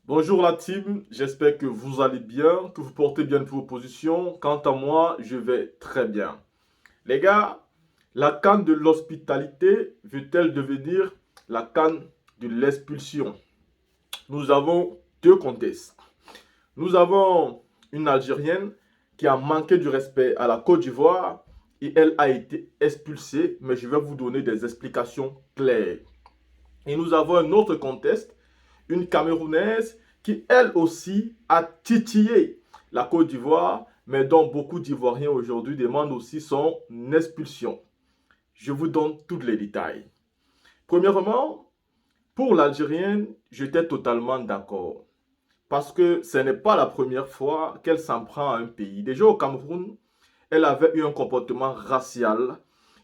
Bonjour la team, j'espère que vous allez bien, que vous portez bien vos positions. Quant à moi, je vais très bien. Les gars, la canne de l'hospitalité veut-elle devenir la canne de l'expulsion? Nous avons deux contextes. Nous avons une Algérienne qui a manqué du respect à la Côte d'Ivoire et elle a été expulsée, mais je vais vous donner des explications claires. Et nous avons un autre contexte, une Camerounaise qui, elle aussi, a titillé la Côte d'Ivoire, mais dont beaucoup d'Ivoiriens aujourd'hui demandent aussi son expulsion. Je vous donne tous les détails. Premièrement, pour l'Algérienne, j'étais totalement d'accord. Parce que ce n'est pas la première fois qu'elle s'en prend à un pays. Déjà au Cameroun, elle avait eu un comportement racial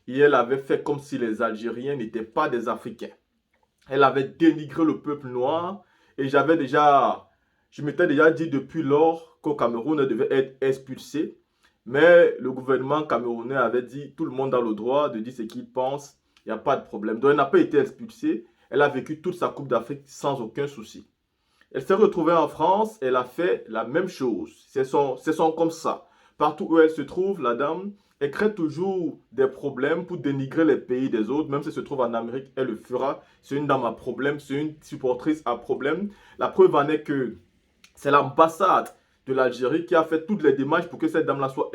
et elle avait fait comme si les Algériens n'étaient pas des Africains. Elle avait dénigré le peuple noir et je m'étais déjà dit depuis lors qu'au Cameroun, elle devait être expulsée. Mais le gouvernement camerounais avait dit tout le monde a le droit de dire ce qu'il pense, il n'y a pas de problème. Donc elle n'a pas été expulsée, elle a vécu toute sa Coupe d'Afrique sans aucun souci. Elle s'est retrouvée en France, elle a fait la même chose. C'est son comme ça. Partout où elle se trouve, la dame, elle crée toujours des problèmes pour dénigrer les pays des autres. Même si elle se trouve en Amérique, elle le fera. C'est une dame à problème, c'est une supportrice à problème. La preuve en est que c'est l'ambassade de l'Algérie qui a fait toutes les démarches pour que cette dame-là soit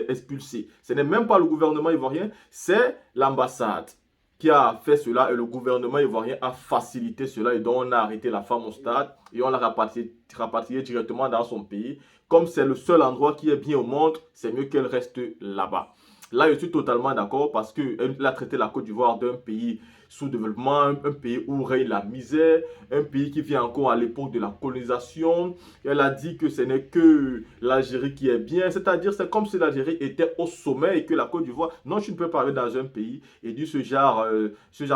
expulsée. Ce n'est même pas le gouvernement ivoirien, c'est l'ambassade qui a fait cela et le gouvernement ivoirien a facilité cela et donc on a arrêté la femme au stade et on l'a rapatriée directement dans son pays. Comme c'est le seul endroit qui est bien au monde, c'est mieux qu'elle reste là-bas. Là, je suis totalement d'accord parce qu'elle a traité la Côte d'Ivoire d'un pays sous-développement, un pays où règne la misère, un pays qui vient encore à l'époque de la colonisation. Elle a dit que ce n'est que l'Algérie qui est bien, c'est-à-dire c'est comme si l'Algérie était au sommet et que la Côte d'Ivoire, non, tu ne peux pas aller dans un pays et dire ce genre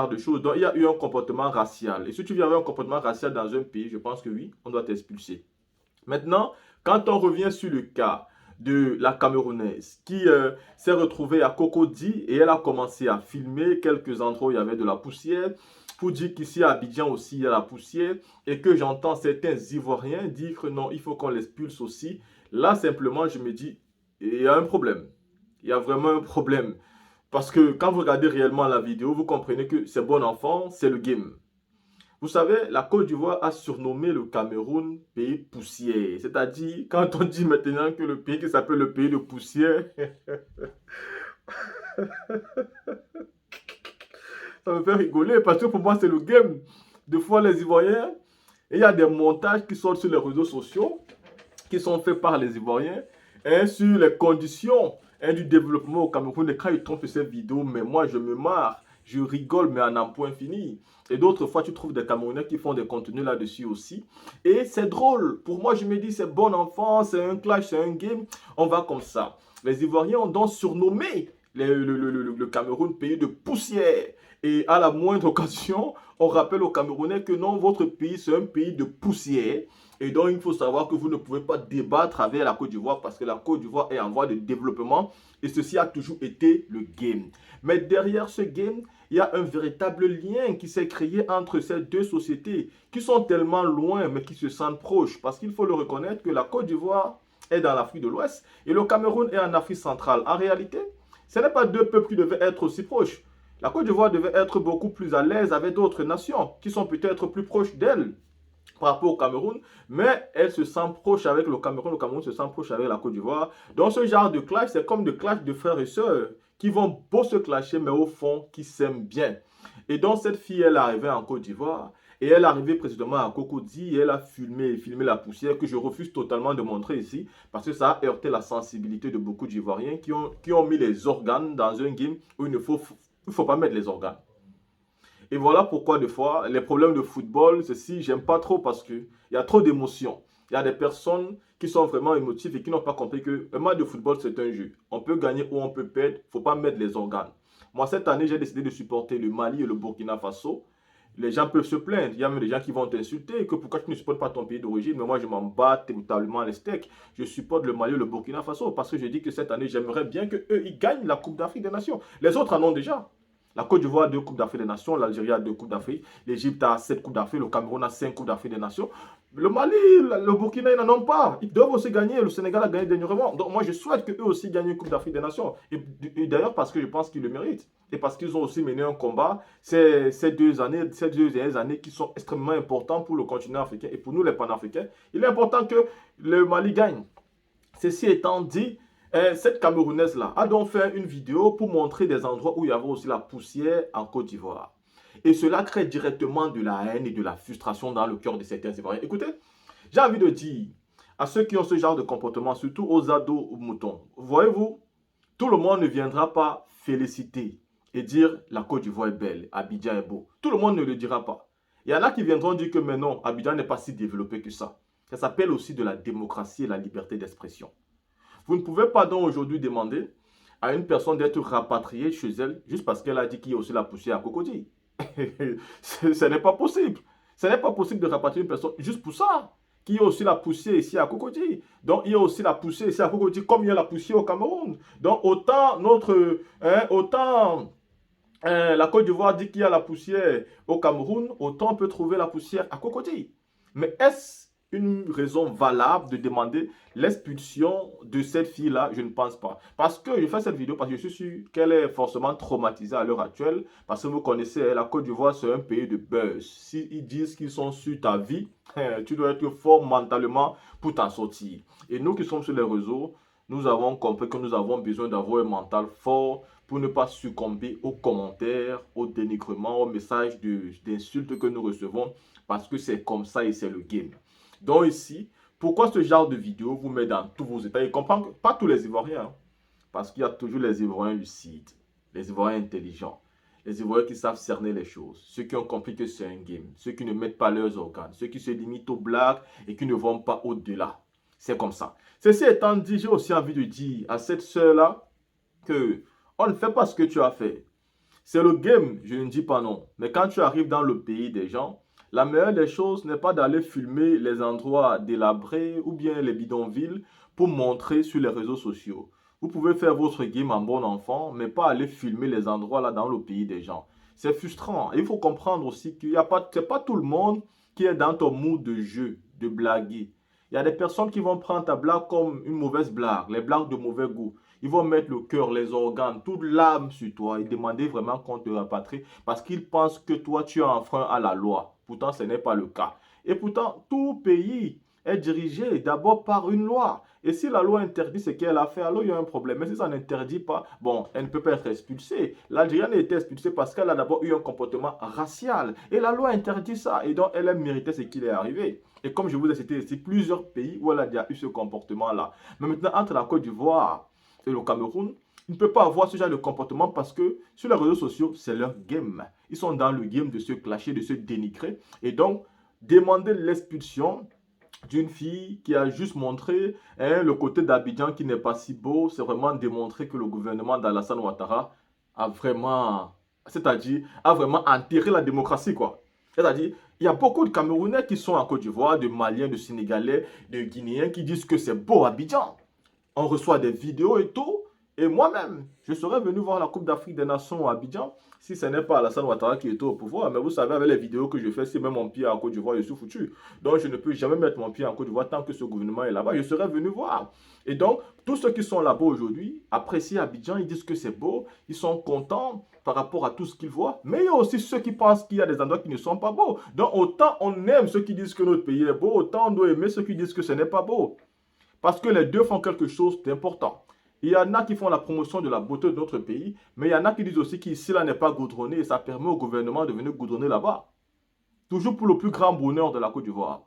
de choses. Donc il y a eu un comportement racial. Et si tu viens avoir un comportement racial dans un pays, je pense que oui, on doit t'expulser. Maintenant, quand on revient sur le cas de la Camerounaise qui s'est retrouvée à Cocody et elle a commencé à filmer quelques endroits où il y avait de la poussière pour dire qu'ici à Abidjan aussi il y a la poussière et que j'entends certains Ivoiriens dire que non, il faut qu'on l'expulse aussi. Là, simplement, je me dis, il y a un problème. Il y a vraiment un problème. Parce que quand vous regardez réellement la vidéo, vous comprenez que c'est bon enfant, c'est le game. Vous savez, la Côte d'Ivoire a surnommé le Cameroun pays poussière. C'est-à-dire, quand on dit maintenant que le pays qui s'appelle le pays de poussière, ça me fait rigoler parce que pour moi, c'est le game. Des fois, les Ivoiriens, et il y a des montages qui sortent sur les réseaux sociaux, qui sont faits par les Ivoiriens, sur les conditions du développement au Cameroun. Et quand ils trouvent ces vidéos, mais moi, je me marre. Je rigole, mais à n'en point fini. Et d'autres fois, tu trouves des Camerounais qui font des contenus là-dessus aussi. Et c'est drôle. Pour moi, je me dis, c'est bon enfant, c'est un clash, c'est un game. On va comme ça. Les Ivoiriens ont donc surnommé le Cameroun pays de poussière. Et à la moindre occasion, on rappelle aux Camerounais que non, votre pays, c'est un pays de poussière. Et donc, il faut savoir que vous ne pouvez pas débattre avec la Côte d'Ivoire parce que la Côte d'Ivoire est en voie de développement et ceci a toujours été le game. Mais derrière ce game, il y a un véritable lien qui s'est créé entre ces deux sociétés qui sont tellement loin mais qui se sentent proches parce qu'il faut le reconnaître que la Côte d'Ivoire est dans l'Afrique de l'Ouest et le Cameroun est en Afrique centrale. En réalité, ce n'est pas deux peuples qui devaient être aussi proches. La Côte d'Ivoire devait être beaucoup plus à l'aise avec d'autres nations qui sont peut-être plus proches d'elle par rapport au Cameroun, mais elle se sent proche avec le Cameroun se sent proche avec la Côte d'Ivoire. Donc ce genre de clash, c'est comme de clash de frères et sœurs qui vont beau se clasher, mais au fond, qui s'aiment bien. Et donc cette fille, elle est arrivée en Côte d'Ivoire, et elle est arrivée précisément à Cocody, et elle a filmé la poussière que je refuse totalement de montrer ici, parce que ça a heurté la sensibilité de beaucoup d'Ivoiriens qui ont mis les organes dans un game où il ne faut pas mettre les organes. Et voilà pourquoi des fois, les problèmes de football, ceci, j'aime pas trop parce qu'il y a trop d'émotions. Il y a des personnes qui sont vraiment émotives et qui n'ont pas compris que un match de football, c'est un jeu. On peut gagner ou on peut perdre, il ne faut pas mettre les organes. Moi, cette année, j'ai décidé de supporter le Mali et le Burkina Faso. Les gens peuvent se plaindre. Il y a même des gens qui vont t'insulter que pourquoi tu ne supportes pas ton pays d'origine. Mais moi, je m'en bats totalement les steaks. Je supporte le Mali et le Burkina Faso parce que je dis que cette année, j'aimerais bien qu'eux, ils gagnent la Coupe d'Afrique des Nations. Les autres en ont déjà. La Côte d'Ivoire a 2 Coupes d'Afrique des Nations, l'Algérie a 2 Coupes d'Afrique, l'Égypte a 7 Coupes d'Afrique, le Cameroun a 5 Coupes d'Afrique des Nations. Le Mali, le Burkina, ils n'en ont pas. Ils doivent aussi gagner. Le Sénégal a gagné dernièrement. Donc moi, je souhaite qu'eux aussi gagnent une Coupe d'Afrique des Nations. Et d'ailleurs, parce que je pense qu'ils le méritent. Et parce qu'ils ont aussi mené un combat ces 2 dernières années qui sont extrêmement importantes pour le continent africain et pour nous, les panafricains. Il est important que le Mali gagne. Ceci étant dit, cette Camerounaise-là a donc fait une vidéo pour montrer des endroits où il y avait aussi la poussière en Côte d'Ivoire. Et cela crée directement de la haine et de la frustration dans le cœur de certains Ivoiriens. Écoutez, j'ai envie de dire à ceux qui ont ce genre de comportement, surtout aux ados ou moutons, voyez-vous, tout le monde ne viendra pas féliciter et dire la Côte d'Ivoire est belle, Abidjan est beau. Tout le monde ne le dira pas. Il y en a qui viendront dire que mais non, Abidjan n'est pas si développé que ça. Ça s'appelle aussi de la démocratie et la liberté d'expression. Vous ne pouvez pas donc aujourd'hui demander à une personne d'être rapatriée chez elle juste parce qu'elle a dit qu'il y a aussi la poussière à Cocody. Ce n'est pas possible. Ce n'est pas possible de rapatrier une personne juste pour ça. Qu'il y a aussi la poussière ici à Cocody. Donc il y a aussi la poussière ici à Cocody comme il y a la poussière au Cameroun. Donc autant la Côte d'Ivoire dit qu'il y a la poussière au Cameroun, autant on peut trouver la poussière à Cocody. Mais est-ce une raison valable de demander l'expulsion de cette fille-là? Je ne pense pas. Parce que je fais cette vidéo parce que je suis sûr qu'elle est forcément traumatisée à l'heure actuelle. Parce que vous connaissez, la Côte d'Ivoire, c'est un pays de buzz. S'ils disent qu'ils sont sur ta vie, tu dois être fort mentalement pour t'en sortir. Et nous qui sommes sur les réseaux, nous avons compris que nous avons besoin d'avoir un mental fort pour ne pas succomber aux commentaires, aux dénigrements, aux messages d'insultes que nous recevons. Parce que c'est comme ça et c'est le game. Donc ici, pourquoi ce genre de vidéo vous met dans tous vos états? Et comprends que pas tous les Ivoiriens, hein, parce qu'il y a toujours les Ivoiriens lucides, les Ivoiriens intelligents, les Ivoiriens qui savent cerner les choses, ceux qui ont compris que c'est un game, ceux qui ne mettent pas leurs organes, ceux qui se limitent aux blagues et qui ne vont pas au-delà. C'est comme ça. Ceci étant dit, j'ai aussi envie de dire à cette sœur-là que on ne fait pas ce que tu as fait. C'est le game, je ne dis pas non. Mais quand tu arrives dans le pays des gens, la meilleure des choses n'est pas d'aller filmer les endroits délabrés ou bien les bidonvilles pour montrer sur les réseaux sociaux. Vous pouvez faire votre game en bon enfant, mais pas aller filmer les endroits là dans le pays des gens. C'est frustrant. Il faut comprendre aussi qu'il n'y a pas, c'est pas tout le monde qui est dans ton mood de jeu, de blaguer. Il y a des personnes qui vont prendre ta blague comme une mauvaise blague, les blagues de mauvais goût. Ils vont mettre le cœur, les organes, toute l'âme sur toi et demander vraiment qu'on te rapatrie parce qu'ils pensent que toi, tu as enfreint à la loi. Pourtant, ce n'est pas le cas. Et pourtant, tout pays est dirigé d'abord par une loi. Et si la loi interdit ce qu'elle a fait, alors il y a un problème. Mais si ça n'interdit pas, bon, elle ne peut pas être expulsée. L'Algérienne a été expulsée parce qu'elle a d'abord eu un comportement racial. Et la loi interdit ça. Et donc, elle a mérité ce qui est arrivé. Et comme je vous ai cité ici, plusieurs pays où elle a déjà eu ce comportement-là. Mais maintenant, entre la Côte d'Ivoire et le Cameroun, il ne peut pas avoir ce genre de comportement parce que sur les réseaux sociaux, c'est leur game. Ils sont dans le game de se clasher, de se dénigrer. Et donc, demander l'expulsion d'une fille qui a juste montré le côté d'Abidjan qui n'est pas si beau, c'est vraiment démontrer que le gouvernement d'Alassane Ouattara a vraiment, c'est-à-dire, a vraiment enterré la démocratie, quoi. C'est-à-dire, il y a beaucoup de Camerounais qui sont en Côte d'Ivoire, de Maliens, de Sénégalais, de Guinéens qui disent que c'est beau Abidjan. On reçoit des vidéos et tout. Et moi-même, je serais venu voir la Coupe d'Afrique des Nations à Abidjan si ce n'est pas Alassane Ouattara qui était au pouvoir. Mais vous savez, avec les vidéos que je fais, si même mon pied en Côte d'Ivoire, je suis foutu. Donc, je ne peux jamais mettre mon pied en Côte d'Ivoire tant que ce gouvernement est là-bas. Je serais venu voir. Et donc, tous ceux qui sont là-bas aujourd'hui apprécient Abidjan. Ils disent que c'est beau. Ils sont contents par rapport à tout ce qu'ils voient. Mais il y a aussi ceux qui pensent qu'il y a des endroits qui ne sont pas beaux. Donc, autant on aime ceux qui disent que notre pays est beau, autant on doit aimer ceux qui disent que ce n'est pas beau. Parce que les deux font quelque chose d'important. Il y en a qui font la promotion de la beauté de notre pays, mais il y en a qui disent aussi qu'ici, là n'est pas goudronné et ça permet au gouvernement de venir goudronner là-bas. Toujours pour le plus grand bonheur de la Côte d'Ivoire.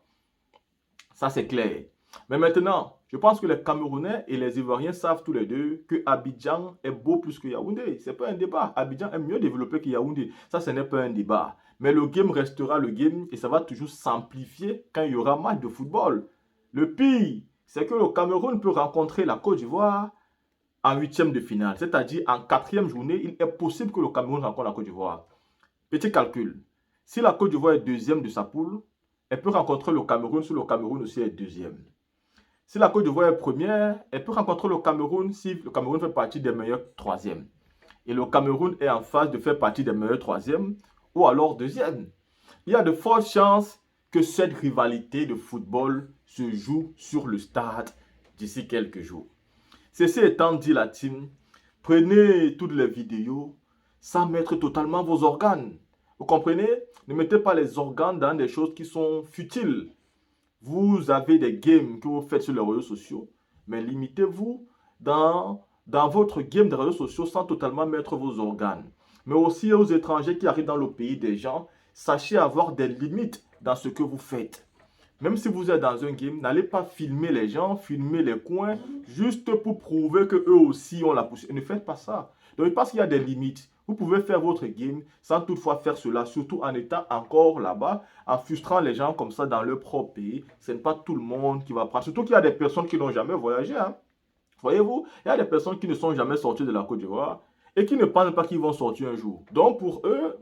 Ça, c'est clair. Mais maintenant, je pense que les Camerounais et les Ivoiriens savent tous les deux que Abidjan est beau plus que Yaoundé. Ce n'est pas un débat. Abidjan est mieux développé que Yaoundé. Ça, ce n'est pas un débat. Mais le game restera le game et ça va toujours s'amplifier quand il y aura match de football. Le pire, c'est que le Cameroun peut rencontrer la Côte d'Ivoire en huitième de finale, c'est-à-dire en quatrième journée, il est possible que le Cameroun rencontre la Côte d'Ivoire. Petit calcul, si la Côte d'Ivoire est deuxième de sa poule, elle peut rencontrer le Cameroun si le Cameroun aussi est deuxième. Si la Côte d'Ivoire est première, elle peut rencontrer le Cameroun si le Cameroun fait partie des meilleurs troisièmes. et le Cameroun est en phase de faire partie des meilleurs troisièmes ou alors deuxième. Il y a de fortes chances que cette rivalité de football se joue sur le stade d'ici quelques jours. Ceci étant dit, la team, prenez toutes les vidéos sans mettre totalement vos organes. Vous comprenez? Ne mettez pas les organes dans des choses qui sont futiles. Vous avez des games que vous faites sur les réseaux sociaux, mais limitez-vous dans votre game des réseaux sociaux sans totalement mettre vos organes. Mais aussi aux étrangers qui arrivent dans le pays des gens, sachez avoir des limites dans ce que vous faites. Même si vous êtes dans un game, n'allez pas filmer les gens, filmer les coins, juste pour prouver que eux aussi ont la possibilité. Ne faites pas ça. Donc, parce qu'il y a des limites. Vous pouvez faire votre game sans toutefois faire cela, surtout en étant encore là-bas, en frustrant les gens comme ça dans leur propre pays. Ce n'est pas tout le monde qui va prendre. Surtout qu'il y a des personnes qui n'ont jamais voyagé. Hein. Voyez-vous, il y a des personnes qui ne sont jamais sorties de la Côte d'Ivoire et qui ne pensent pas qu'ils vont sortir un jour. Donc, pour eux,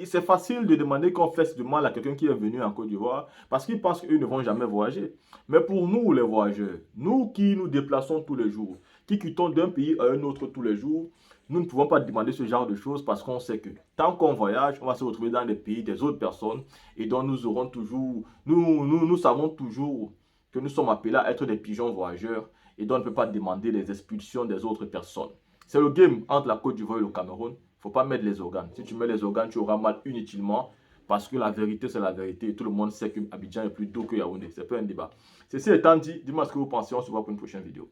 c'est facile de demander qu'on fasse du mal à quelqu'un qui est venu en Côte d'Ivoire parce qu'ils pensent qu'eux ne vont jamais voyager. Mais pour nous, les voyageurs, nous qui nous déplaçons tous les jours, qui quittons d'un pays à un autre tous les jours, nous ne pouvons pas demander ce genre de choses parce qu'on sait que tant qu'on voyage, on va se retrouver dans les pays des autres personnes et donc nous aurons toujours, nous savons toujours que nous sommes appelés à être des pigeons voyageurs et donc on ne peut pas demander les expulsions des autres personnes. C'est le game entre la Côte d'Ivoire et le Cameroun. Il ne faut pas mettre les organes. Si tu mets les organes, tu auras mal inutilement parce que la vérité, c'est la vérité. Et tout le monde sait que Abidjan est plus doux que Yaoundé. C'est pas un débat. Ceci étant dit, dis-moi ce que vous pensez. On se voit pour une prochaine vidéo.